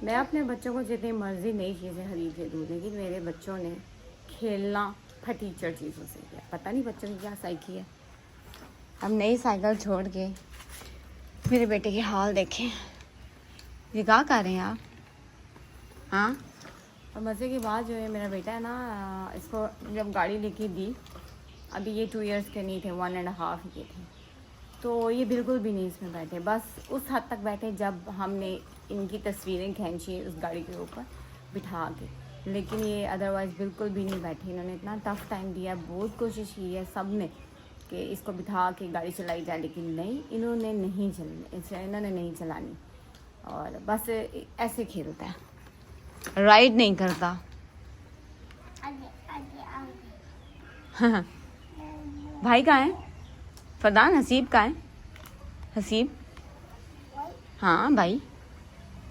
मैं अपने बच्चों को जितनी मर्ज़ी नई चीज़ें खरीद के दूँ, लेकिन मेरे बच्चों ने खेलना फटीचर चीज़ों से किया। पता नहीं बच्चों की क्या साइकी है। अब नई साइकिल छोड़ के मेरे बेटे के हाल देखें। ये क्या कर रहे हैं आप? हाँ। और मज़े की बात जो है, मेरा बेटा है ना, इसको जब गाड़ी लेके दी, अभी ये 2 इयर्स के नहीं थे, 1.5 के थे, तो ये बिल्कुल भी नहीं इसमें बैठे। बस उस हद तक बैठे जब हमने इनकी तस्वीरें खींची उस गाड़ी के ऊपर बिठा के, लेकिन ये अदरवाइज़ बिल्कुल भी नहीं बैठे। इन्होंने इतना टफ़ टाइम दिया, बहुत कोशिश की है सब ने कि इसको बिठा के गाड़ी चलाई जाए, लेकिन नहीं, इन्होंने नहीं चलानी और बस ऐसे खेलता है, राइड नहीं करता। भाई कहाँ है? फरदान, हसीब कहाँ है? हसीब, हाँ भाई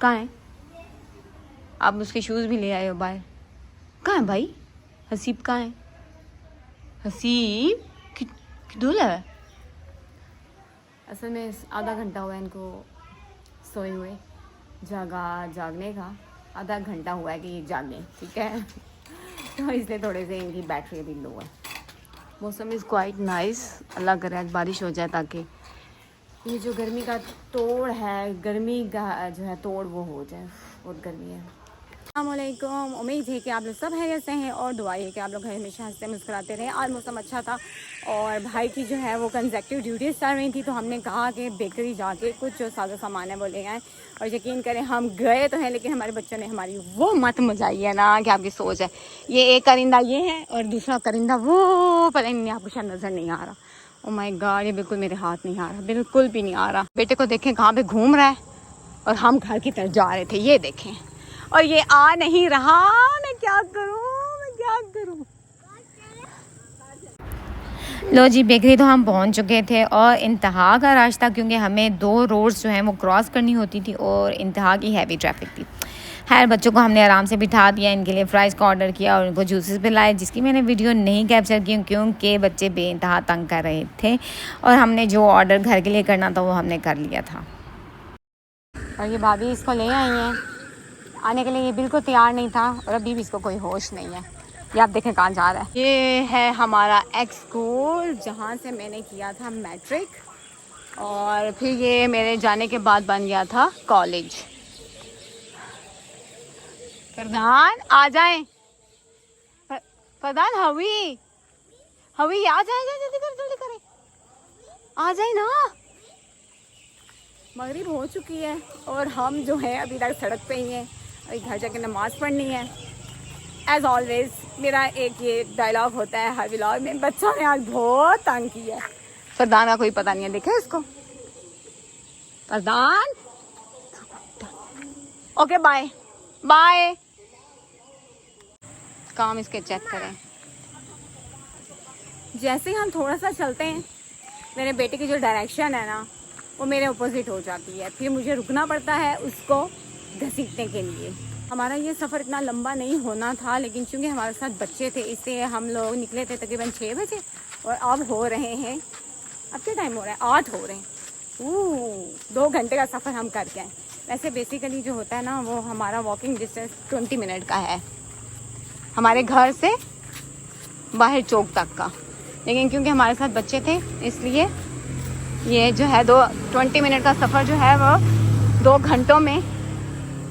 कहाँ है? आप उसके शूज़ भी ले आए हो बाहर। कहाँ है भाई? हसीब कहाँ है? हसीब किधर है? असल में आधा घंटा हुआ इनको सोए हुए, जागने का आधा घंटा हुआ है कि ये जागे, ठीक है। तो इसलिए थोड़े से इनकी बैटरी अभी लो है। मौसम इज़ क्वाइट नाइस। अल्लाह करे आज बारिश हो जाए ताकि ये जो गर्मी का तोड़ है, गर्मी का जो है तोड़ वो हो जाए। बहुत गर्मी है। अस्सलामुअलैकुम, उम्मीद है कि आप लोग सब खैरियत से हैं और दुआ है कि आप लोग हमेशा हंसते मुस्कुराते रहें। आज मौसम अच्छा था और भाई की जो है वो कंसेक्टिव ड्यूटीज़ चल रही थी, तो हमने कहा कि बेकरी जाके कुछ जो सादा सामान है वो ले आए। और यकीन करें हम गए तो हैं, लेकिन हमारे बच्चों ने हमारी वो मत मचाई है ना कि आपकी सोच है। ये एक करिंदा ये है और दूसरा करिंदा वो, पता नहीं आपको शायद नज़र नहीं आ रहा। ओ माय गॉड, ये बिल्कुल मेरे हाथ नहीं आ रहा, बिल्कुल भी नहीं आ रहा। बेटे को देखें कहाँ पे घूम रहा है और हम घर की तरफ जा रहे थे, ये देखें, और ये आ नहीं रहा। मैं क्या करूं। लो जी, बेकरी तो हम पहुंच चुके थे और इंतहा का रास्ता, क्योंकि हमें 2 रोड्स जो हैं वो क्रॉस करनी होती थी और इंतहा की हैवी ट्रैफिक थी। खैर, बच्चों को हमने आराम से बिठा दिया, इनके लिए फ़्राइज़ का ऑर्डर किया और उनको जूसेस पिलाए, जिसकी मैंने वीडियो नहीं कैप्चर की क्योंकि बच्चे बेइंतहा तंग कर रहे थे और हमने जो ऑर्डर घर के लिए करना था वो हमने कर लिया था। और ये भाभी इसको ले आई हैं, आने के लिए ये बिल्कुल तैयार नहीं था और अभी भी इसको कोई होश नहीं है। ये आप देखें कहाँ जा रहा है। ये है हमारा एक्स स्कूल जहाँ से मैंने किया था मैट्रिक, और फिर ये मेरे जाने के बाद बन गया था कॉलेज। फरदान आ जाए, फरदान, हवी आ जाए, जल्दी करें, आ जाए ना। मगरिब हो चुकी है और हम जो है अभी तक सड़क पे ही हैं, अभी घर जाके नमाज़ पढ़नी है। एज़ ऑलवेज़ मेरा एक ये डायलॉग होता है हर व्लॉग में, बच्चों ने आज बहुत तंग किया है। फरदान का कोई पता नहीं है, देखे इसको। फरदान, ओके बाय बाय। काम इसके चेक करें। जैसे ही हम थोड़ा सा चलते हैं, मेरे बेटे की जो डायरेक्शन है ना वो मेरे अपोजिट हो जाती है, फिर मुझे रुकना पड़ता है उसको घसीटने के लिए। हमारा ये सफ़र इतना लंबा नहीं होना था, लेकिन चूँकि हमारे साथ बच्चे थे इसलिए हम लोग निकले थे तकरीबन 6 बजे और अब हो रहे हैं, अब क्या टाइम हो रहा है, 8 हो रहे हैं। 2 घंटे का सफ़र हम करके आए। वैसे बेसिकली जो होता है ना वो हमारा वॉकिंग डिस्टेंस 20 मिनट का है, हमारे घर से बाहर चौक तक का, लेकिन क्योंकि हमारे साथ बच्चे थे इसलिए ये जो है 20 मिनट का सफ़र जो है वो 2 घंटों में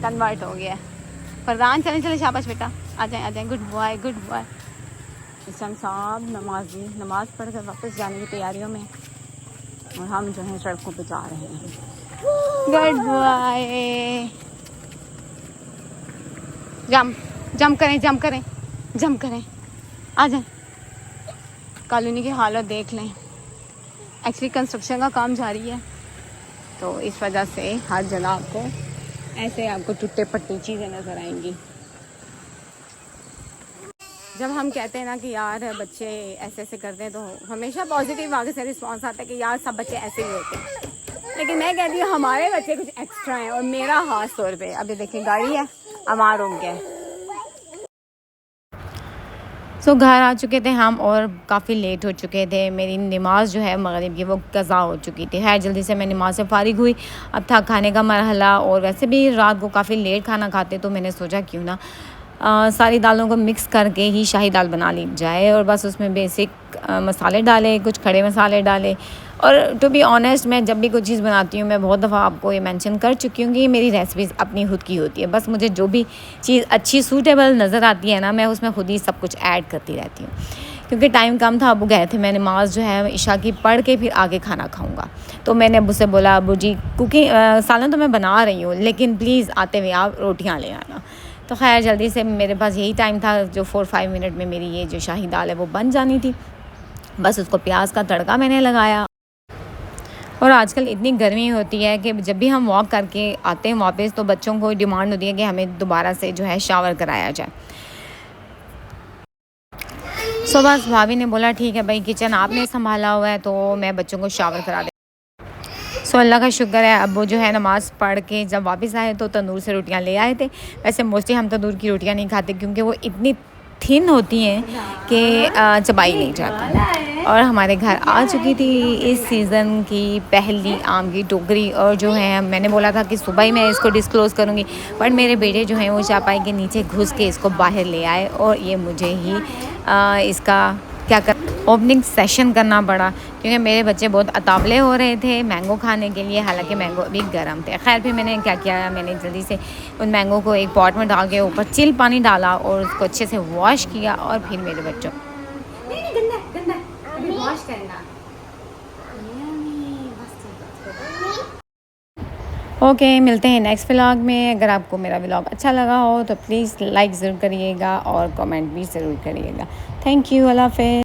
कन्वर्ट हो गया है। फरदान चले शाबाश बेटा, आ जाए, गुड बॉय। इस्लाम साहब नमाज पढ़कर वापस जाने की तैयारियों में और हम जो है सड़कों पे जा रहे हैं। गुड बॉय, जंप करें, आ जाए। कॉलोनी की हालत देख लें, एक्चुअली कंस्ट्रक्शन का काम जारी है तो इस वजह से हर जगह आपको टूटे पट्टी चीज़ें नज़र आएंगी। जब हम कहते हैं ना कि यार बच्चे ऐसे करते हैं तो हमेशा पॉजिटिव आगे से रिस्पॉन्स आता है कि यार सब बच्चे ऐसे ही होते हैं, लेकिन मैं कहती हूँ हमारे बच्चे कुछ एक्स्ट्रा हैं और मेरा खास तौर पे। अभी देखिए गाड़ी है, अमार हो गया है। सो घर आ चुके थे हम और काफ़ी लेट हो चुके थे। मेरी नमाज़ जो है मगरिब की वो कज़ा हो चुकी थी। खैर जल्दी से मैं नमाज़ से फ़ारिग हुई। अब था खाने का मरहला और वैसे भी रात को काफ़ी लेट खाना खाते, तो मैंने सोचा क्यों ना सारी दालों को मिक्स करके ही शाही दाल बना ली जाए और बस उसमें बेसिक मसाले डाले, कुछ खड़े मसाले डाले। और टू बी ऑनेस्ट, मैं जब भी कोई चीज़ बनाती हूँ मैं बहुत दफ़ा आपको ये मेंशन कर चुकी हूँ कि मेरी रेसिपीज़ अपनी खुद की होती है। बस मुझे जो भी चीज़ अच्छी सूटेबल नज़र आती है ना, मैं उसमें खुद ही सब कुछ ऐड करती रहती हूँ। क्योंकि टाइम कम था, अबू गए थे, मैं नमाज़ जो है इशा की पढ़ के फिर आगे खाना खाऊँगा। तो मैंने अबू से बोला, अबू जी कुकिंग सालन तो मैं बना रही हूँ, लेकिन प्लीज़ आते हुए आप रोटियाँ ले आना। तो खैर जल्दी से मेरे पास यही टाइम था, जो 4-5 मिनट में मेरी ये जो शाही दाल है वो बन जानी थी। बस उसको प्याज का तड़का मैंने लगाया। और आजकल इतनी गर्मी होती है कि जब भी हम वॉक करके आते हैं वापस, तो बच्चों को डिमांड होती है कि हमें दोबारा से जो है शावर कराया जाए। सो बस भाभी ने बोला ठीक है भाई, किचन आपने संभाला हुआ है तो मैं बच्चों को शावर करा दे। सो अल्लाह का शुक्र है, अब वो जो है नमाज़ पढ़ के जब वापस आए तो तंदूर से रोटियां ले आए थे। वैसे मोस्टली हम तंदूर की रोटियां नहीं खाते क्योंकि वो इतनी थिन होती हैं कि चबाई नहीं जाती। और हमारे घर आ चुकी थी इस सीज़न की पहली आम की टोकरी। और जो है मैंने बोला था कि सुबह ही मैं इसको डिस्क्लोज़ करूँगी, पर मेरे बेटे जो हैं वो चापाई के नीचे घुस के इसको बाहर ले आए और ये मुझे ही इसका क्या कर ओपनिंग सेशन करना पड़ा, क्योंकि मेरे बच्चे बहुत अतावले हो रहे थे मैंगो खाने के लिए, हालांकि मैंगो अभी गर्म थे। खैर फिर मैंने क्या किया, मैंने जल्दी से उन मैंगो को एक पॉट में डाल के ऊपर चिल पानी डाला और उसको अच्छे से वॉश किया। और फिर मेरे बच्चों ओके, मिलते हैं नेक्स्ट व्लॉग में। अगर आपको मेरा व्लॉग अच्छा लगा हो तो प्लीज़ लाइक ज़रूर करिएगा और कमेंट भी ज़रूर करिएगा। थैंक यू, अल्लाह हाफ़िज़।